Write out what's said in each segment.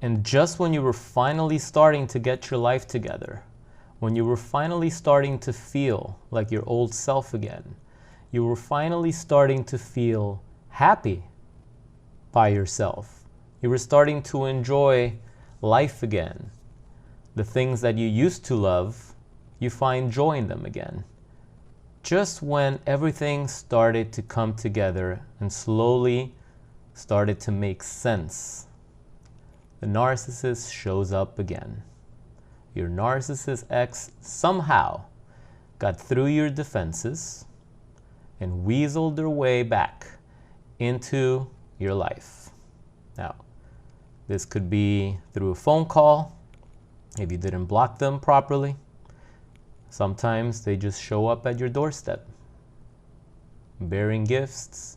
And just when you were finally starting to get your life together, when you were finally starting to feel like your old self again, you were finally starting to feel happy by yourself. You were starting to enjoy life again. The things that you used to love, you find joy in them again. Just when everything started to come together and slowly started to make sense, the narcissist shows up again. Your narcissist ex somehow got through your defenses and weaseled their way back into your life. Now, this could be through a phone call, if you didn't block them properly. Sometimes they just show up at your doorstep, bearing gifts,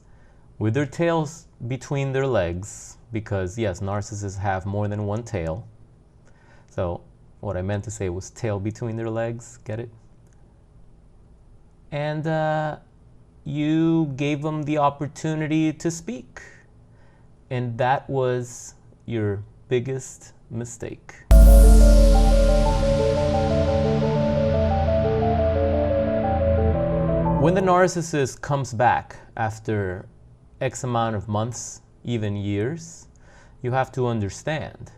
with their tails between their legs, because yes, narcissists have more than one tail. So what I meant to say was tail between their legs, get it? And you gave them the opportunity to speak. And that was your biggest mistake. When the narcissist comes back after X amount of months, even years, you have to understand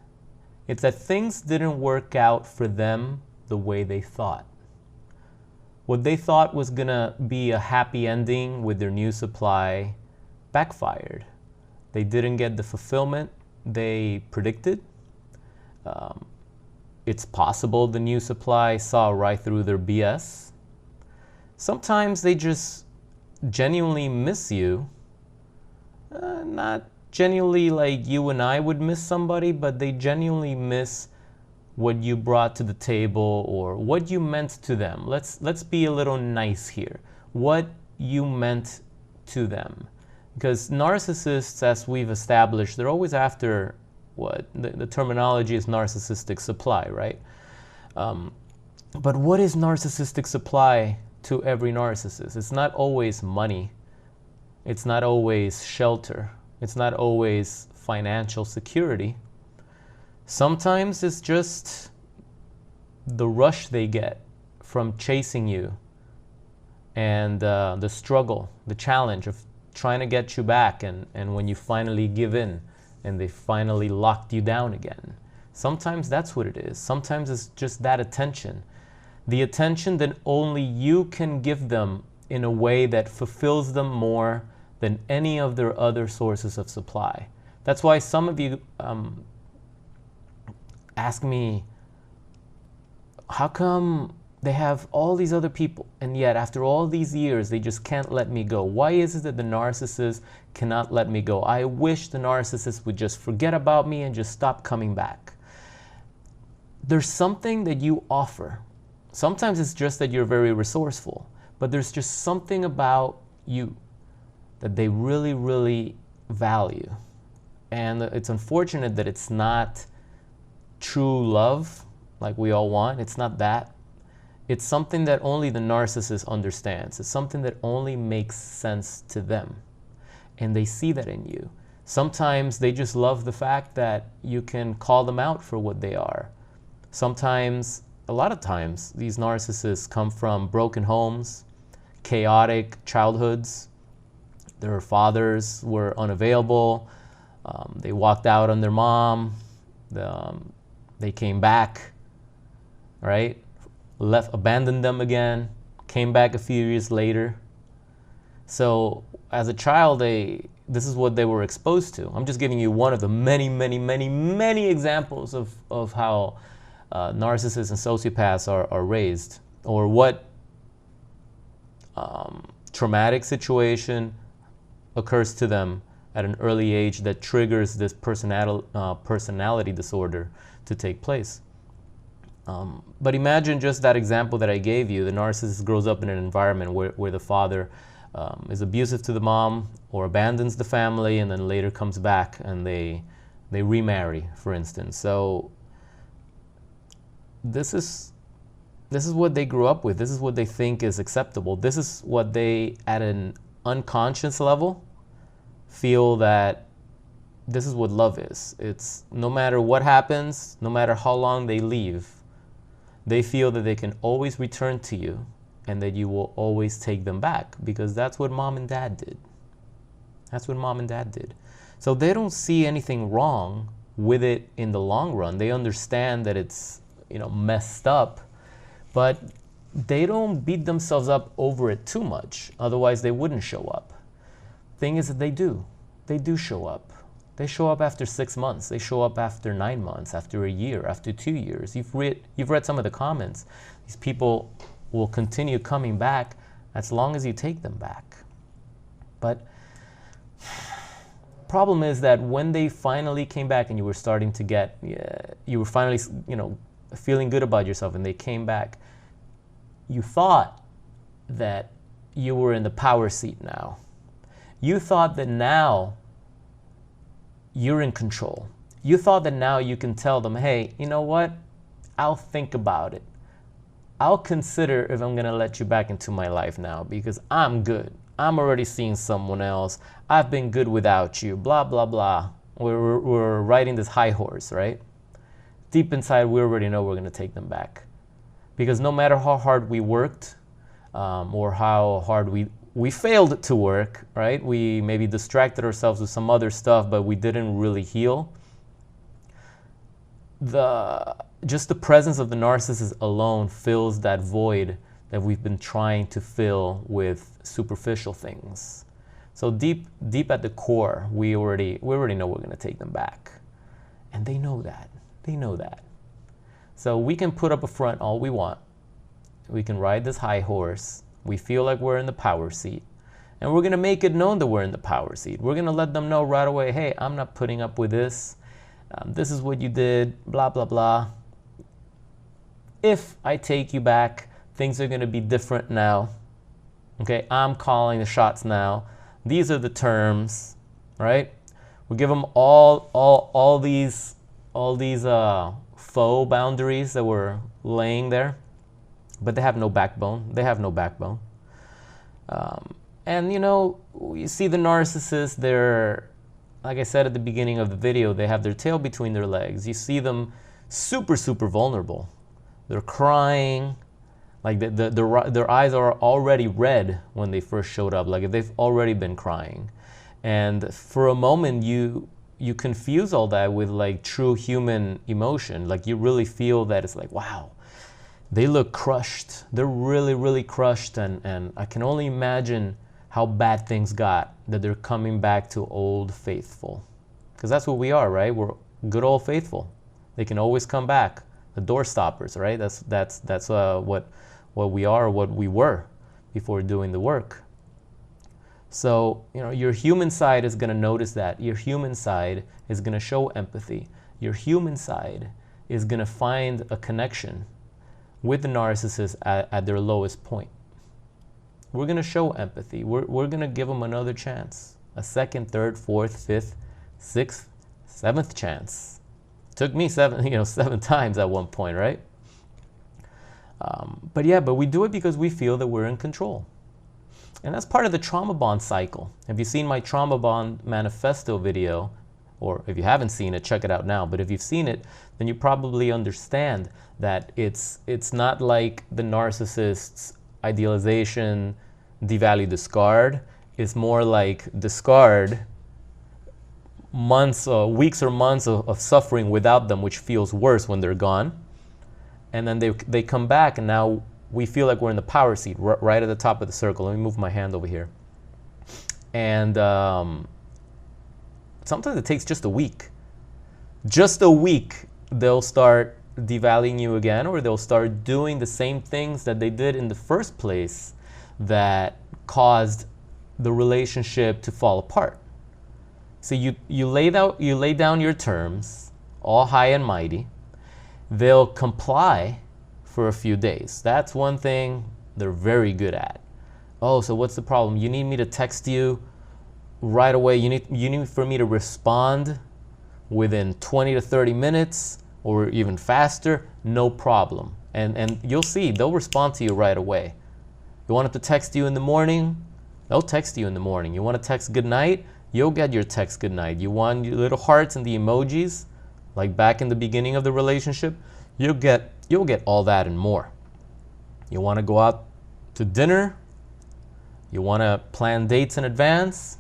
it's that things didn't work out for them the way they thought. What they thought was gonna be a happy ending with their new supply backfired. They didn't get the fulfillment they predicted. It's possible the new supply saw right through their BS. Sometimes they just genuinely miss you. Not genuinely like you and I would miss somebody, but they genuinely miss what you brought to the table or what you meant to them. Let's be a little nice here. What you meant to them. Because narcissists, as we've established, they're always after what? The terminology is narcissistic supply, right? But what is narcissistic supply to every narcissist? It's not always money. It's not always shelter. It's not always financial security. Sometimes it's just the rush they get from chasing you and the struggle, the challenge of trying to get you back, and when you finally give in and they finally locked you down again. Sometimes that's what it is. Sometimes it's just that attention. The attention that only you can give them in a way that fulfills them more than any of their other sources of supply. That's why some of you ask me, how come they have all these other people and yet after all these years they just can't let me go? Why is it that the narcissist cannot let me go? I wish the narcissist would just forget about me and just stop coming back. There's something that you offer. Sometimes it's just that you're very resourceful, but there's just something about you that they really, really value. And it's unfortunate that it's not true love like we all want. It's not that. It's something that only the narcissist understands. It's something that only makes sense to them. And they see that in you. Sometimes they just love the fact that you can call them out for what they are. Sometimes, a lot of times, these narcissists come from broken homes, chaotic childhoods. Their fathers were unavailable. They walked out on their mom. They came back, right? Abandoned them again, came back a few years later. So as a child, this is what they were exposed to. I'm just giving you one of the many, many, many, many examples of how narcissists and sociopaths are raised, or what traumatic situation occurs to them at an early age that triggers this personality disorder to take place. But imagine just that example that I gave you. The narcissist grows up in an environment where the father is abusive to the mom or abandons the family and then later comes back and they remarry, for instance. So this is what they grew up with. This is what they think is acceptable. This is what they, at an unconscious level, feel that this is what love is. It's no matter what happens, no matter how long they leave, they feel that they can always return to you and that you will always take them back, because that's what mom and dad did. That's what mom and dad did. So they don't see anything wrong with it in the long run. They understand that it's, messed up, but they don't beat themselves up over it too much. Otherwise they wouldn't show up. Thing is that they do. They do show up. They show up after 6 months. They show up after 9 months, after a year, after 2 years. You've read some of the comments. These people will continue coming back as long as you take them back. But problem is that when they finally came back and you were starting to get, you were finally, feeling good about yourself, and they came back, you thought that you were in the power seat now. You thought that now you're in control. You thought that now you can tell them, hey, you know what? I'll think about it. I'll consider if I'm gonna let you back into my life now, because I'm good. I'm already seeing someone else. I've been good without you, blah, blah, blah. We're riding this high horse, right? Deep inside, we already know we're gonna take them back. Because no matter how hard we worked, or how hard we failed to work, right? We maybe distracted ourselves with some other stuff, but we didn't really heal. Just the presence of the narcissist alone fills that void that we've been trying to fill with superficial things. So deep at the core, we already know we're gonna take them back. And they know that. They know that. So we can put up a front all we want. We can ride this high horse. We feel like we're in the power seat. And we're gonna make it known that we're in the power seat. We're gonna let them know right away, hey, I'm not putting up with this. This is what you did, blah, blah, blah. If I take you back, things are gonna be different now. Okay, I'm calling the shots now. These are the terms, right? We give them all these faux boundaries that we're laying there, but they have no backbone. They have no backbone. And you see the narcissists, they're, like I said at the beginning of the video, they have their tail between their legs. You see them super, super vulnerable. They're crying, like their eyes are already red when they first showed up, like they've already been crying. And for a moment, you confuse all that with like true human emotion. Like you really feel that it's like, wow, they look crushed. They're really, really crushed. And I can only imagine how bad things got that they're coming back to old faithful. Because that's what we are, right? We're good old faithful. They can always come back. The door stoppers, right? That's what we are, what we were before doing the work. So, your human side is going to notice that. Your human side is going to show empathy. Your human side is going to find a connection with the narcissist at their lowest point. We're going to show empathy. We're going to give them another chance. A second, third, fourth, fifth, sixth, seventh chance. Took me seven times at one point, right? But we do it because we feel that we're in control. And that's part of the trauma bond cycle. Have you seen my trauma bond manifesto video? Or if you haven't seen it, check it out now. But if you've seen it, then you probably understand that it's not like the narcissist's idealization, devalue, discard. It's more like discard weeks or months of suffering without them, which feels worse when they're gone. And then they come back, and now we feel like we're in the power seat, right at the top of the circle. Let me move my hand over here. And sometimes it takes just a week. Just a week, they'll start devaluing you again, or they'll start doing the same things that they did in the first place that caused the relationship to fall apart. So you lay down your terms, all high and mighty. They'll comply for a few days. That's one thing they're very good at. Oh, so what's the problem? You need me to text you right away. You need for me to respond within 20 to 30 minutes or even faster. No problem. And you'll see, they'll respond to you right away. You want them to text you in the morning? They'll text you in the morning. You want to text good night? You'll get your text goodnight. You want your little hearts and the emojis, like back in the beginning of the relationship. You'll get all that and more. You want to go out to dinner. You want to plan dates in advance.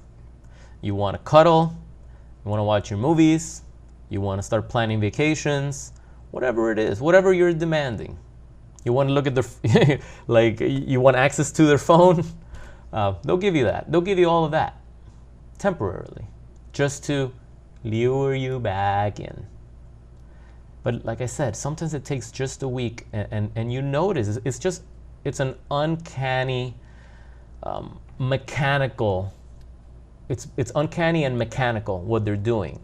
You want to cuddle. You want to watch your movies. You want to start planning vacations. Whatever it is, whatever you're demanding. You want to look at their, like you want access to their phone. They'll give you that. They'll give you all of that temporarily, just to lure you back in. But like I said, sometimes it takes just a week, and you notice it's an uncanny, mechanical. It's uncanny and mechanical what they're doing.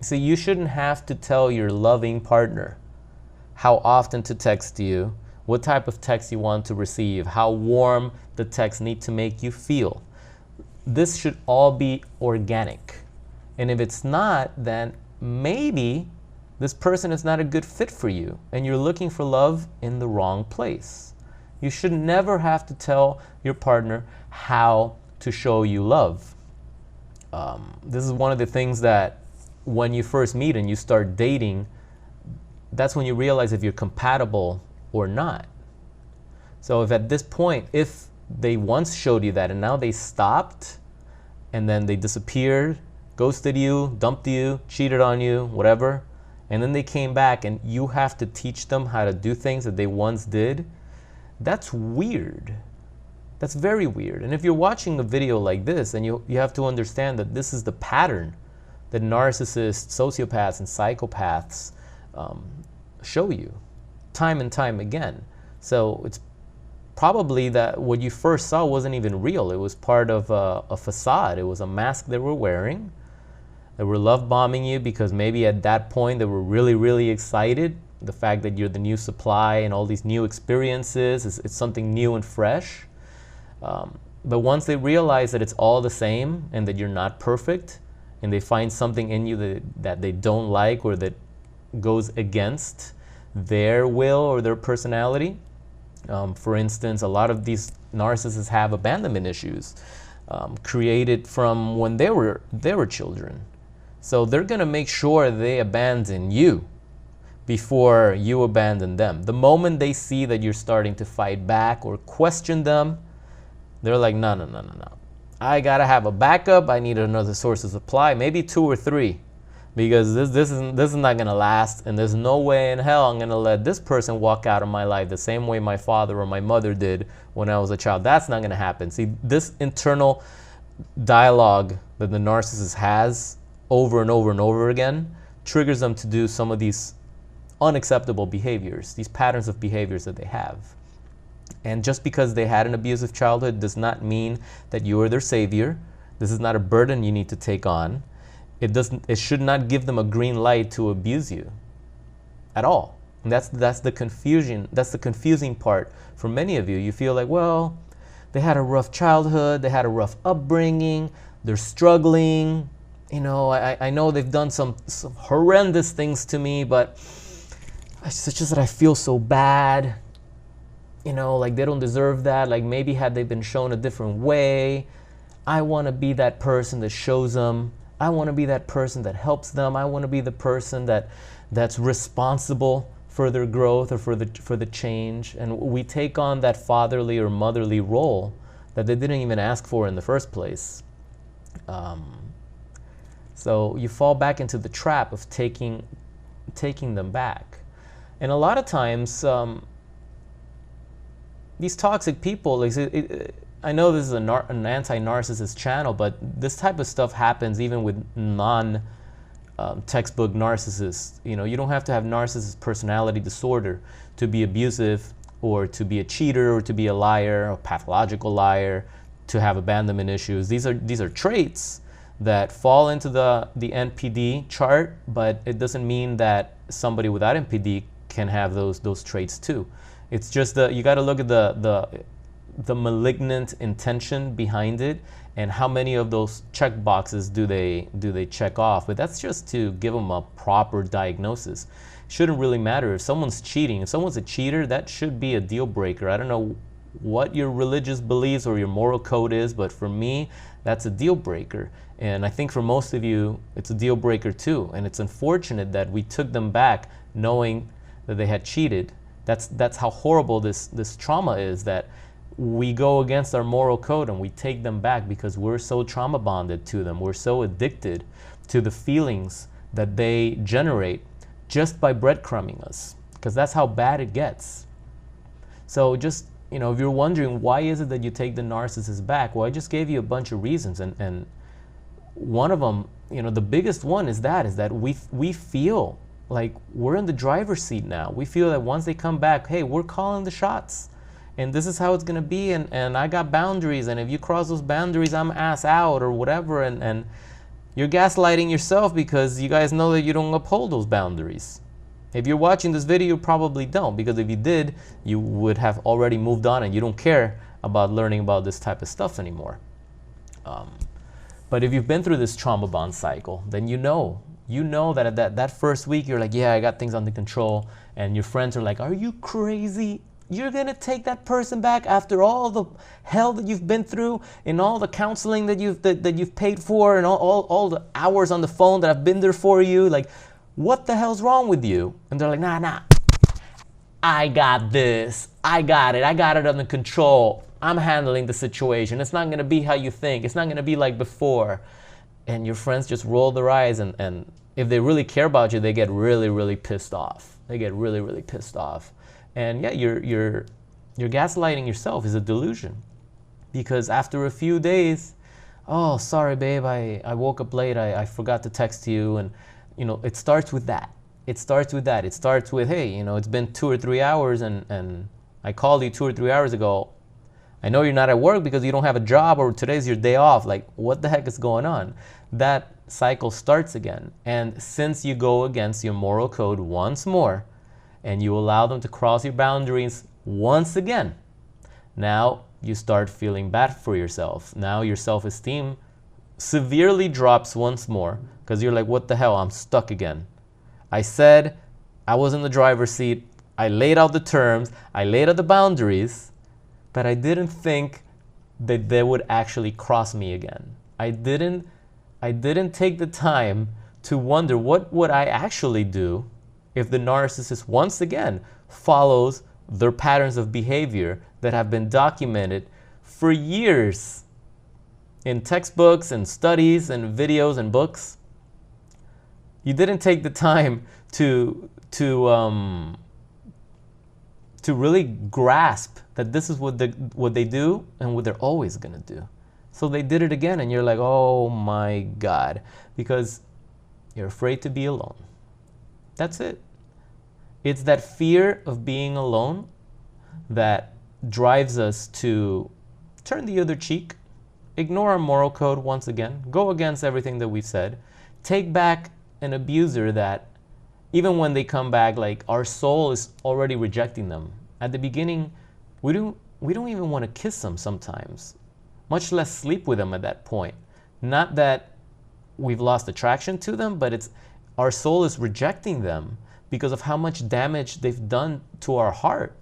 See, you shouldn't have to tell your loving partner how often to text you, what type of text you want to receive, how warm the text need to make you feel. This should all be organic. And if it's not, then maybe this person is not a good fit for you and you're looking for love in the wrong place. You should never have to tell your partner how to show you love. This is one of the things that when you first meet and you start dating, that's when you realize if you're compatible or not. So if at this point, if they once showed you that and now they stopped and then they disappeared, ghosted you, dumped you, cheated on you, whatever, and then they came back and you have to teach them how to do things that they once did, that's weird. That's very weird. And if you're watching a video like this, then you have to understand that this is the pattern that narcissists, sociopaths, and psychopaths show you time and time again. So it's probably that what you first saw wasn't even real. It was part of a facade. It was a mask they were wearing. They were love bombing you because maybe at that point they were really, really excited. The fact that you're the new supply and all these new experiences, it's something new and fresh. But once they realize that it's all the same and that you're not perfect, and they find something in you that they don't like or that goes against their will or their personality. For instance, a lot of these narcissists have abandonment issues created from when they were children. So they're going to make sure they abandon you before you abandon them. The moment they see that you're starting to fight back or question them, they're like, no. I got to have a backup. I need another source of supply, maybe 2 or 3. Because this is not going to last, and there's no way in hell I'm going to let this person walk out of my life the same way my father or my mother did when I was a child. That's not going to happen. See, this internal dialogue that the narcissist has over and over and over again triggers them to do some of these unacceptable behaviors, these patterns of behaviors that they have. And just because they had an abusive childhood does not mean that you are their savior. This is not a burden you need to take on. It should not give them a green light to abuse you at all. And that's the confusion. That's the confusing part for many of you. You feel like, well, they had a rough childhood, they had a rough upbringing, they're struggling. You know, I know they've done some horrendous things to me, but it's just that I feel so bad. You know, like they don't deserve that. Like maybe had they been shown a different way, I want to be that person that shows them. I want to be that person that helps them. I want to be the person that's responsible for their growth or for the change. And we take on that fatherly or motherly role that they didn't even ask for in the first place. So you fall back into the trap of taking them back. And a lot of times, these toxic people, I know this is an anti-narcissist channel, but this type of stuff happens even with non-textbook narcissists. You know, you don't have to have narcissist personality disorder to be abusive or to be a cheater or to be a liar, a pathological liar, to have abandonment issues. These are traits that fall into the NPD chart, but it doesn't mean that somebody without NPD can have those traits too. It's just you got to look at the malignant intention behind it and how many of those check boxes do they check off. But that's just to give them a proper diagnosis. Shouldn't really matter if someone's cheating. If someone's a cheater, that should be a deal breaker. I don't know what your religious beliefs or your moral code is, but for me, that's a deal breaker. And I think for most of you, it's a deal breaker too. And it's unfortunate that we took them back knowing that they had cheated. That's how horrible this trauma is, that we go against our moral code and we take them back because we're so trauma bonded to them. We're so addicted to the feelings that they generate just by breadcrumbing us, because that's how bad it gets. So just, you know, if you're wondering why is it that you take the narcissist back, well, I just gave you a bunch of reasons, and one of them, you know, the biggest one is that we feel like we're in the driver's seat now. We feel that once they come back, hey, we're calling the shots, and this is how it's gonna be, and I got boundaries, and if you cross those boundaries, I'm ass out or whatever, and you're gaslighting yourself because you guys know that you don't uphold those boundaries. If you're watching this video, you probably don't, because if you did, you would have already moved on and you don't care about learning about this type of stuff anymore. But if you've been through this trauma bond cycle, then you know that at that first week, you're like, yeah, I got things under control. And your friends are like, are you crazy? You're gonna take that person back after all the hell that you've been through and all the counseling that you've paid for and all the hours on the phone that I've been there for you. Like, what the hell's wrong with you? And they're like, nah, I got this. I got it under control. I'm handling the situation. It's not gonna be how you think. It's not gonna be like before. And your friends just roll their eyes, and if they really care about you, they get really, really pissed off. They get really, really pissed off. And yeah, you're gaslighting yourself. Is a delusion. Because after a few days, oh, sorry, babe, I woke up late. I forgot to text you. And, you know, it starts with that. It starts with, hey, you know, it's been 2 or 3 hours and I called you 2 or 3 hours ago. I know you're not at work because you don't have a job, or today's your day off. Like, what the heck is going on? That cycle starts again. And since you go against your moral code once more, and you allow them to cross your boundaries once again, now you start feeling bad for yourself. Now your self-esteem severely drops once more, because you're like, what the hell, I'm stuck again. I said I was in the driver's seat, I laid out the terms, I laid out the boundaries, but I didn't think that they would actually cross me again. I didn't take the time to wonder what would I actually do if the narcissist once again follows their patterns of behavior that have been documented for years in textbooks and studies and videos and books. You didn't take the time to really grasp that this is what they do and what they're always gonna do. So they did it again, and you're like, oh my God, because you're afraid to be alone. That's it. It's that fear of being alone that drives us to turn the other cheek, ignore our moral code once again, go against everything that we've said, take back an abuser that even when they come back, like, our soul is already rejecting them. At the beginning, we don't even want to kiss them sometimes, much less sleep with them at that point. Not that we've lost attraction to them, but it's our soul is rejecting them because of how much damage they've done to our heart.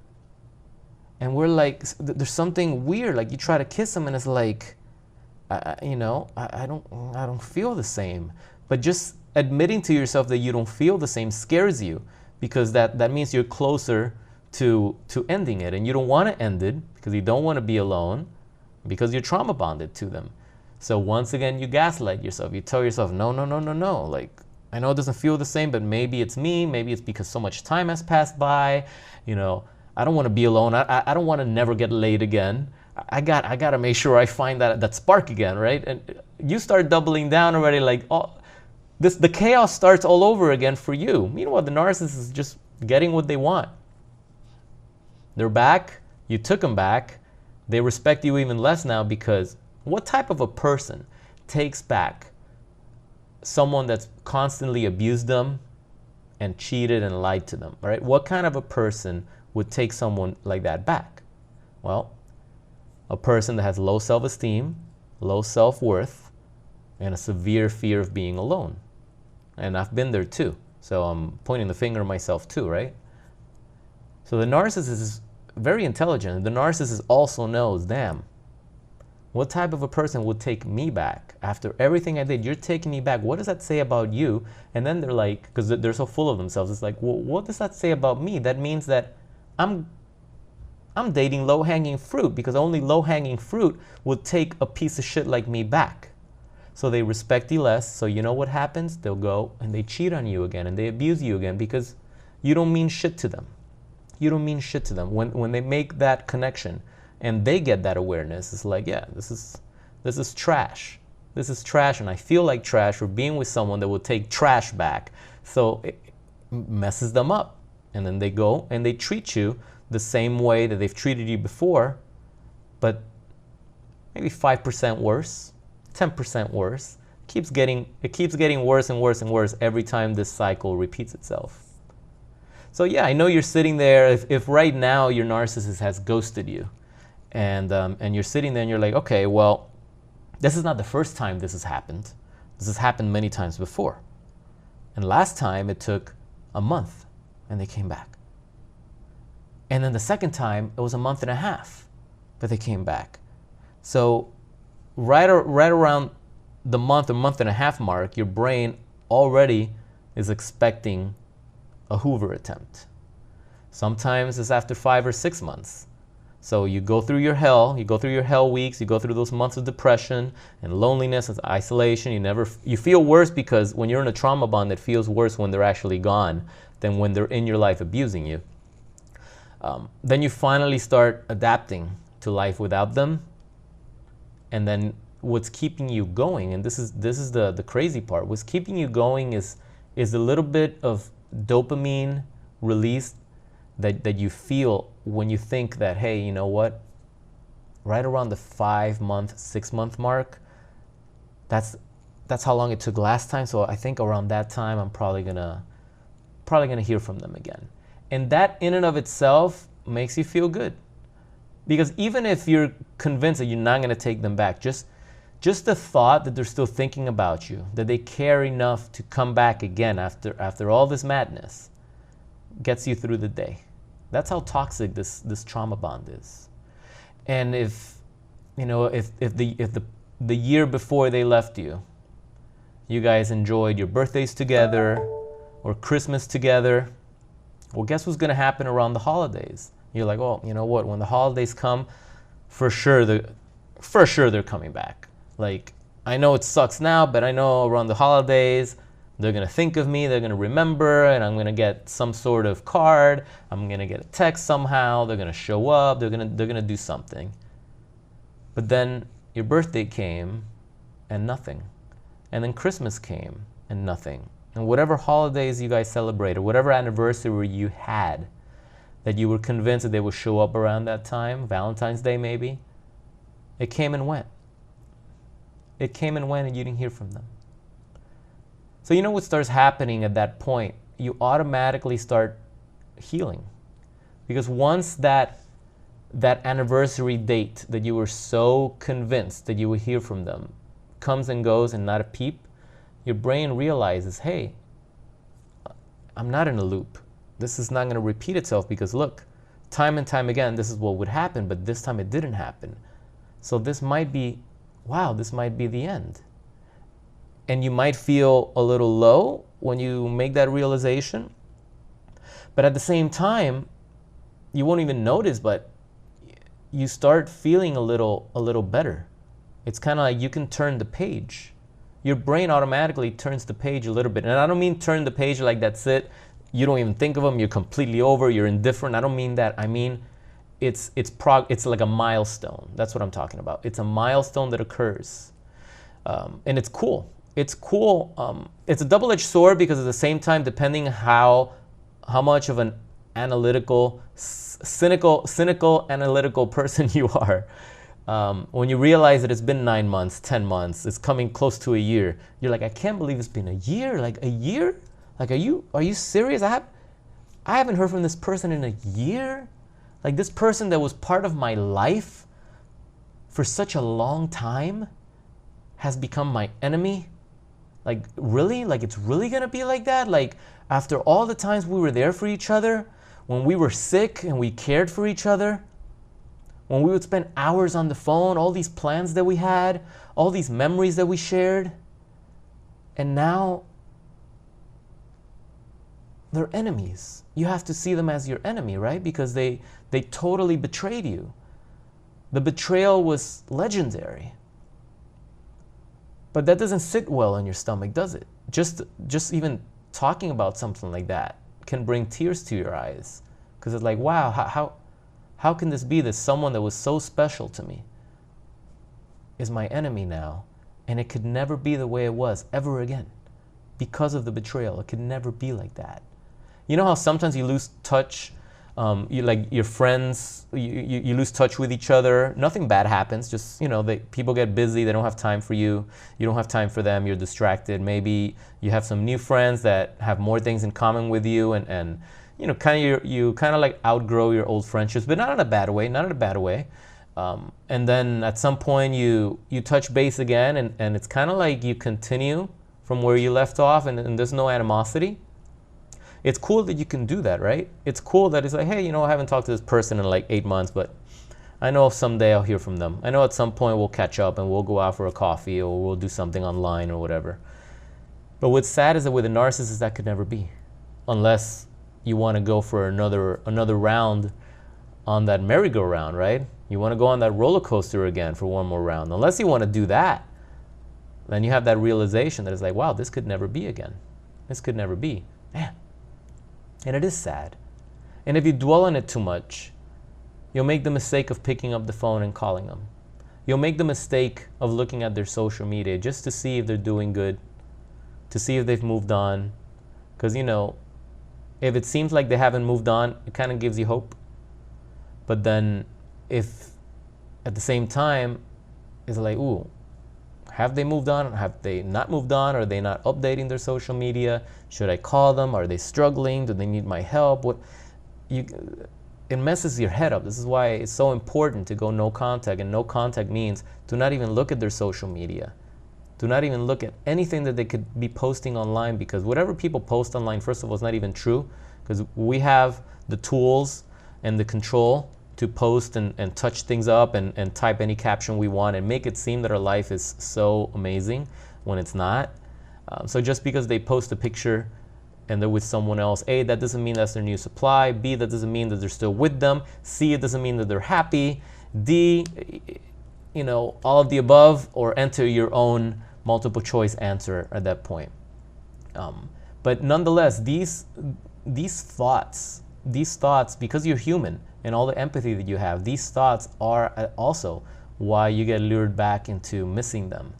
And we're like, there's something weird. Like, you try to kiss them and it's like, I don't feel the same. But just admitting to yourself that you don't feel the same scares you, because that means you're closer to ending it, and you don't want to end it because you don't want to be alone, because you're trauma bonded to them. So once again, you gaslight yourself. You tell yourself, no. Like, I know it doesn't feel the same, but maybe it's me. Maybe it's because so much time has passed by. You know, I don't want to be alone. I don't want to never get laid again. I got to make sure I find that spark again, right? And you start doubling down already, like, the chaos starts all over again for you. Meanwhile, the narcissist is just getting what they want. They're back. You took them back. They respect you even less now, because what type of a person takes back someone that's constantly abused them and cheated and lied to them, right? What kind of a person would take someone like that back? Well, a person that has low self-esteem, low self-worth, and a severe fear of being alone. And I've been there too. So I'm pointing the finger at myself too, right? So the narcissist is very intelligent. The narcissist also knows, damn, what type of a person would take me back after everything I did? You're taking me back. What does that say about you? And then they're like, because they're so full of themselves, it's like, well, what does that say about me? That means that I'm dating low-hanging fruit, because only low-hanging fruit would take a piece of shit like me back. So they respect you less. So you know what happens? They'll go and they cheat on you again and they abuse you again because you don't mean shit to them. You don't mean shit to them. When they make that connection and they get that awareness, it's like, yeah, this is trash. This is trash, and I feel like trash for being with someone that will take trash back. So it messes them up. And then they go and they treat you the same way that they've treated you before, but maybe 5% worse, 10% worse. It keeps getting worse and worse and worse every time this cycle repeats itself. So yeah, I know you're sitting there, if right now your narcissist has ghosted you, and you're sitting there and you're like, okay, well, this is not the first time this has happened. This has happened many times before. And last time it took a month and they came back. And then the second time, it was a month and a half that they came back. So right around the month and a half mark, your brain already is expecting a Hoover attempt. Sometimes it's after 5 or 6 months. So you go through your hell weeks, you go through those months of depression and loneliness and isolation. You feel worse because when you're in a trauma bond, it feels worse when they're actually gone than when they're in your life abusing you. Then you finally start adapting to life without them. And then what's keeping you going, and this is the crazy part, what's keeping you going is a little bit of dopamine release that you feel when you think that, hey, you know what? Right around the 5-month, 6-month mark, that's how long it took last time. So I think around that time, I'm probably gonna hear from them again. And that in and of itself makes you feel good. Because even if you're convinced that you're not going to take them back, just the thought that they're still thinking about you, that they care enough to come back again after all this madness, gets you through the day. That's how toxic this trauma bond is. And if the year before they left you, you guys enjoyed your birthdays together or Christmas together, well, guess what's going to happen around the holidays? You're like, oh, you know what? When the holidays come, for sure they're coming back. Like, I know it sucks now, but I know around the holidays, they're going to think of me, they're going to remember, and I'm going to get some sort of card, I'm going to get a text somehow, they're going to show up, they're going to do something. But then your birthday came and nothing. And then Christmas came and nothing. And whatever holidays you guys celebrate, or whatever anniversary you had that you were convinced that they would show up around that time, Valentine's Day maybe, it came and went. It came and went and you didn't hear from them. So you know what starts happening at that point? You automatically start healing. Because once that anniversary date that you were so convinced that you would hear from them comes and goes and not a peep, your brain realizes, hey, I'm not in a loop. This is not going to repeat itself because look, time and time again, this is what would happen, but this time it didn't happen. So this might be, wow, this might be the end. And you might feel a little low when you make that realization. But at the same time, you won't even notice, but you start feeling a little better. It's kind of like you can turn the page. Your brain automatically turns the page a little bit. And I don't mean turn the page like that's it. You don't even think of them. You're completely over. You're indifferent. I don't mean that. I mean, it's like a milestone. That's what I'm talking about. It's a milestone that occurs. And it's cool. It's cool. It's a double-edged sword because at the same time, depending how much of an analytical, cynical analytical person you are, when you realize that it's been 9 months, 10 months, it's coming close to a year, you're like, I can't believe it's been a year. Like a year? Like, are you serious? I haven't heard from this person in a year. Like, this person that was part of my life for such a long time has become my enemy. Like, really? Like, it's really gonna be like that? Like, after all the times we were there for each other, when we were sick and we cared for each other, when we would spend hours on the phone, all these plans that we had, all these memories that we shared. And now they're enemies. You have to see them as your enemy, right? Because they totally betrayed you. The betrayal was legendary. But that doesn't sit well in your stomach, does it? Just even talking about something like that can bring tears to your eyes. Because it's like, wow, how can this be that someone that was so special to me is my enemy now? And it could never be the way it was ever again. Because of the betrayal, it could never be like that. You know how sometimes you lose touch, you like your friends, you lose touch with each other. Nothing bad happens, just, you know, people get busy, they don't have time for you, you don't have time for them, you're distracted. Maybe you have some new friends that have more things in common with you, and you know, you kind of like outgrow your old friendships, but not in a bad way, not in a bad way. And then at some point you touch base again, and it's kind of like you continue from where you left off, and there's no animosity. It's cool that you can do that, right? It's cool that it's like, hey, you know, I haven't talked to this person in like 8 months, but I know someday I'll hear from them. I know at some point we'll catch up and we'll go out for a coffee or we'll do something online or whatever. But what's sad is that with a narcissist, that could never be, unless you want to go for another round on that merry-go-round, right? You want to go on that roller coaster again for one more round. Unless you want to do that, then you have that realization that it's like, wow, this could never be again. This could never be. Man. And it is sad. And if you dwell on it too much, you'll make the mistake of picking up the phone and calling them. You'll make the mistake of looking at their social media just to see if they're doing good, to see if they've moved on. Because, you know, if it seems like they haven't moved on, it kind of gives you hope. But then if at the same time, it's like, ooh, have they moved on? Have they not moved on? Are they not updating their social media? Should I call them? Are they struggling? Do they need my help? It messes your head up. This is why it's so important to go no contact. And no contact means do not even look at their social media. Do not even look at anything that they could be posting online, because whatever people post online, first of all, is not even true, because we have the tools and the control to post and touch things up and type any caption we want and make it seem that our life is so amazing when it's not. So just because they post a picture and they're with someone else, A, that doesn't mean that's their new supply. B, that doesn't mean that they're still with them. C, it doesn't mean that they're happy. D, you know, all of the above, or enter your own multiple choice answer at that point. But nonetheless, these thoughts, because you're human and all the empathy that you have, these thoughts are also why you get lured back into missing them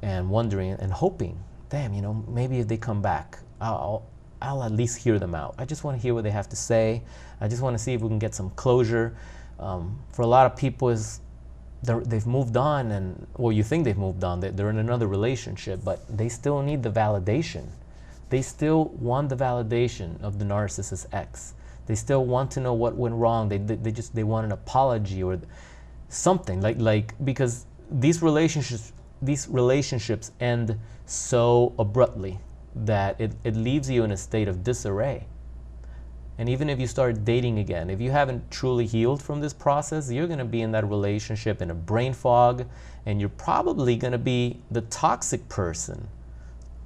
and wondering and hoping, damn, you know, maybe if they come back, I'll at least hear them out. I just want to hear what they have to say. I just want to see if we can get some closure. For a lot of people, they've moved on, and well, you think they've moved on, they're in another relationship, but they still need the validation. They still want the validation of the narcissist ex. They still want to know what went wrong. They want an apology or something, like because these relationships end so abruptly that it leaves you in a state of disarray. And even if you start dating again, if you haven't truly healed from this process, you're going to be in that relationship in a brain fog, and you're probably going to be the toxic person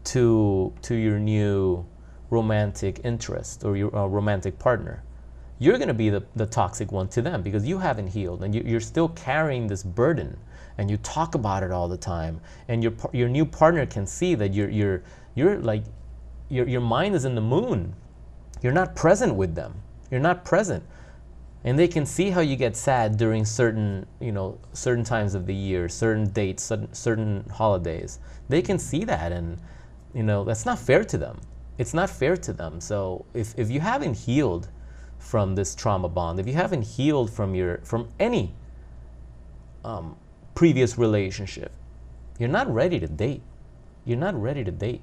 to your new romantic interest or your romantic partner. You're going to be the toxic one to them because you haven't healed, and you're still carrying this burden, and you talk about it all the time, and your new partner can see that you're like your mind is in the moon. You're not present with them. You're not present. And they can see how you get sad during certain times of the year, certain dates, certain holidays. They can see that, and that's not fair to them. It's not fair to them. So if you haven't healed from this trauma bond, if you haven't healed from any previous relationship, you're not ready to date. You're not ready to date.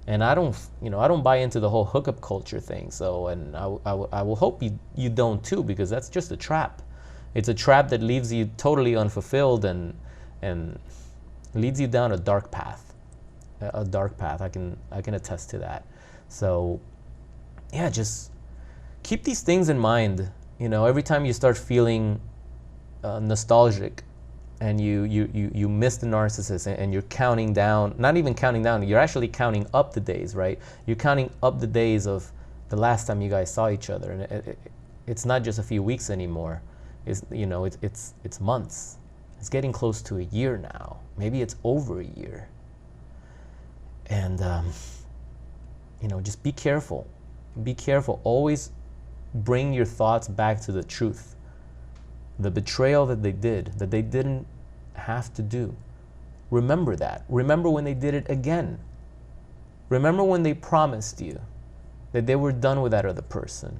And I don't buy into the whole hookup culture thing. So, and I will hope you don't too, because that's just a trap. It's a trap that leaves you totally unfulfilled and leads you down a dark path. I can attest to that. So, yeah, just keep these things in mind. You know, every time you start feeling nostalgic and you miss the narcissist, and you're counting down, not even counting down, you're actually counting up the days, right? You're counting up the days of the last time you guys saw each other, and it's not just a few weeks anymore. It's, you know, it's months. It's getting close to a year now. Maybe it's over a year. And you know, just be careful. Be careful. Always bring your thoughts back to the truth. The betrayal that they did, that they didn't have to do. Remember that. Remember when they did it again. Remember when they promised you that they were done with that other person.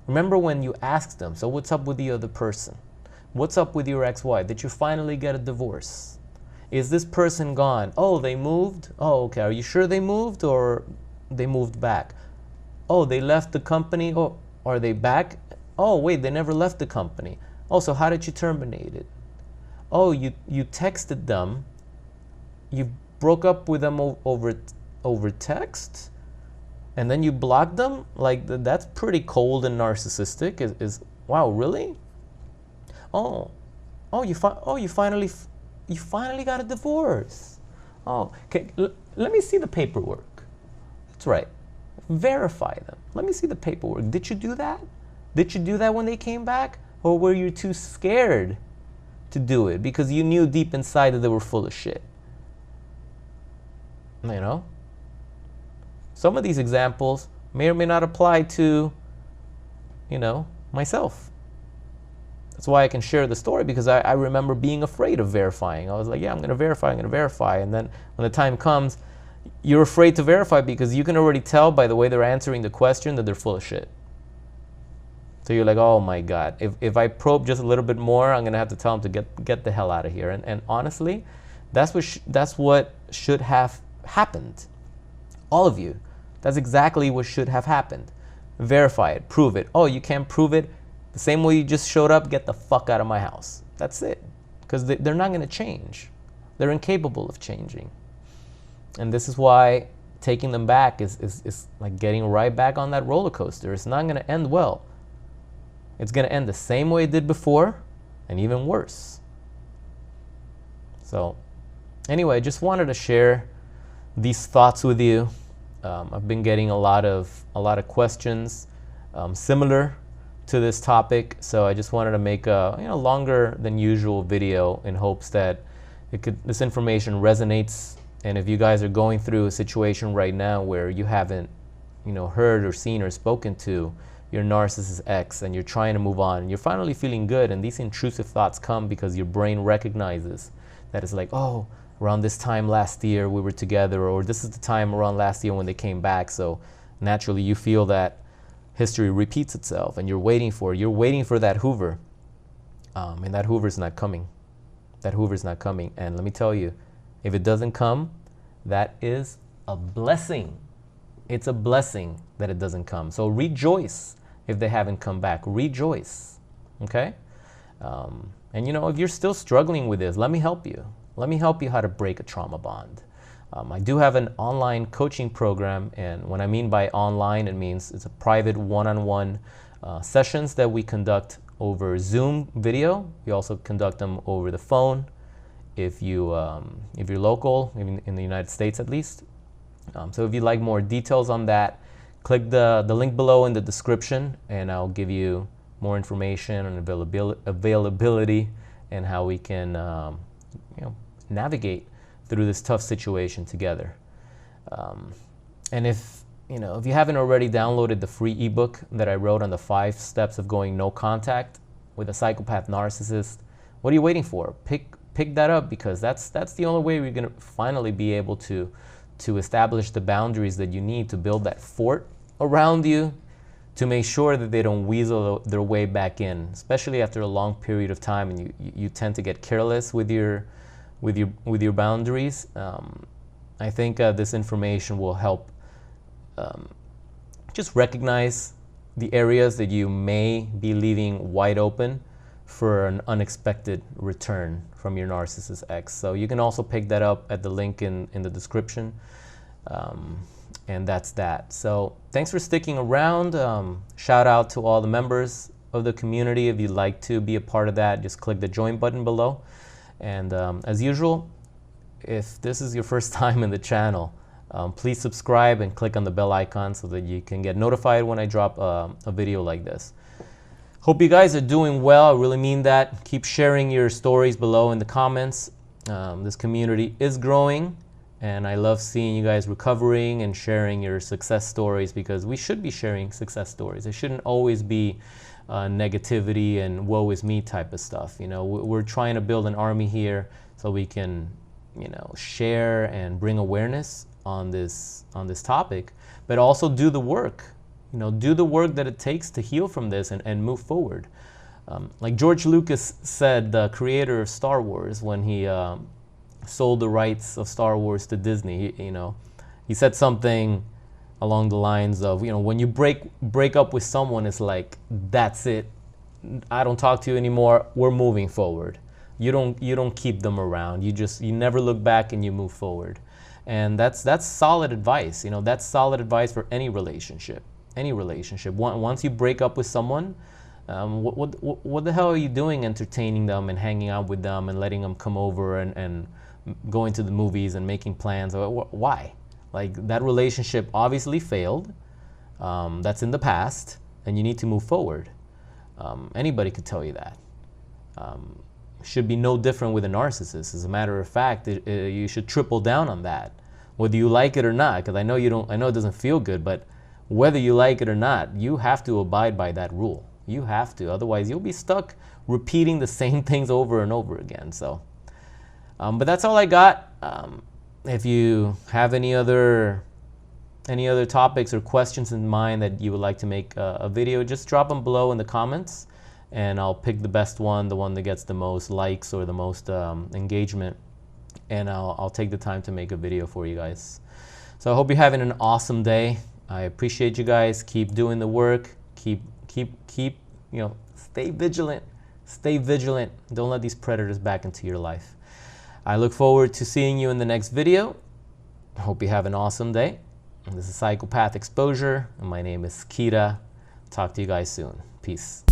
Remember when you asked them, so what's up with the other person? What's up with your ex-wife? Did you finally get a divorce? Is this person gone? Oh, they moved? Oh, okay. Are you sure they moved, or they moved back? Oh, they left the company? Oh, are they back? Oh, wait, they never left the company. Oh, so how did you terminate it? Oh, you texted them. You broke up with them over text? And then you blocked them? Like, that's pretty cold and narcissistic. Wow, really? You finally got a divorce. Oh, okay. Let me see the paperwork. That's right. Verify them. Let me see the paperwork. Did you do that? Did you do that when they came back? Or were you too scared to do it because you knew deep inside that they were full of shit? You know? Some of these examples may or may not apply to, you know, myself. That's why I can share the story, because I remember being afraid of verifying. I was like, yeah, I'm going to verify. And then when the time comes, you're afraid to verify because you can already tell by the way they're answering the question that they're full of shit. So you're like, oh my God, if I probe just a little bit more, I'm going to have to tell them to get the hell out of here. And honestly, that's what should have happened. All of you. That's exactly what should have happened. Verify it. Prove it. Oh, you can't prove it? The same way you just showed up, get the fuck out of my house. That's it. Because they're not going to change. They're incapable of changing. And this is why taking them back is like getting right back on that roller coaster. It's not going to end well. It's going to end the same way it did before, and even worse. So anyway, I just wanted to share these thoughts with you. I've been getting a lot of questions similar to this topic, so I just wanted to make a longer than usual video in hopes that this information resonates. And if you guys are going through a situation right now where you haven't heard or seen or spoken to your narcissist ex, and you're trying to move on, and you're finally feeling good, and these intrusive thoughts come because your brain recognizes that it's like, oh, around this time last year we were together, or this is the time around last year when they came back. So naturally you feel that history repeats itself, and you're waiting for that Hoover, and that Hoover's not coming. That Hoover's not coming. And let me tell you, if it doesn't come, that is a blessing. It's a blessing that it doesn't come. So rejoice if they haven't come back. Rejoice. Okay? And if you're still struggling with this, let me help you. Let me help you how to break a trauma bond. I do have an online coaching program, and when I mean by online, it means it's a private one-on-one sessions that we conduct over Zoom video. We also conduct them over the phone if you're local, in the United States at least. So if you'd like more details on that, click the link below in the description, and I'll give you more information on availability and how we can navigate through this tough situation together. And if you haven't already downloaded the free ebook that I wrote on the 5 steps of going no contact with a psychopath narcissist, what are you waiting for? Pick that up, because that's the only way we're going to finally be able to establish the boundaries that you need to build that fort around you, to make sure that they don't weasel their way back in, especially after a long period of time, and you tend to get careless with your boundaries. I think this information will help just recognize the areas that you may be leaving wide open for an unexpected return from your narcissist ex. So you can also pick that up at the link in the description. And that's that. So thanks for sticking around. Shout out to all the members of the community. If you'd like to be a part of that, just click the join button below. And as usual, if this is your first time in the channel, please subscribe and click on the bell icon so that you can get notified when I drop a video like this. Hope you guys are doing well. I really mean that. Keep sharing your stories below in the comments. This community is growing, and I love seeing you guys recovering and sharing your success stories, because we should be sharing success stories. It shouldn't always be negativity and woe is me type of stuff. You know, we're trying to build an army here so we can, you know, share and bring awareness on this topic, but also do the work. You know, do the work that it takes to heal from this and move forward. Like George Lucas said, the creator of Star Wars, when he sold the rights of Star Wars to Disney, he said something along the lines of, when you break up with someone, it's like, that's it. I don't talk to you anymore. We're moving forward. You don't keep them around. You never look back and you move forward. And that's solid advice. That's solid advice for any relationship. Any relationship. Once you break up with someone, what the hell are you doing entertaining them and hanging out with them and letting them come over and going to the movies and making plans? Why? Like, that relationship obviously failed. That's in the past, and you need to move forward. Anybody could tell you that. Should be no different with a narcissist. As a matter of fact, you should triple down on that, whether you like it or not. Because I know it doesn't feel good, but whether you like it or not, you have to abide by that rule. You have to. Otherwise, you'll be stuck repeating the same things over and over again. So, but that's all I got. If you have any other topics or questions in mind that you would like to make a video, just drop them below in the comments, and I'll pick the best one, the one that gets the most likes or the most engagement, and I'll take the time to make a video for you guys. So I hope you're having an awesome day. I appreciate you guys. Keep doing the work. Keep, stay vigilant. Stay vigilant. Don't let these predators back into your life. I look forward to seeing you in the next video. I hope you have an awesome day. This is Psychopath Exposure, and my name is Kira. Talk to you guys soon. Peace.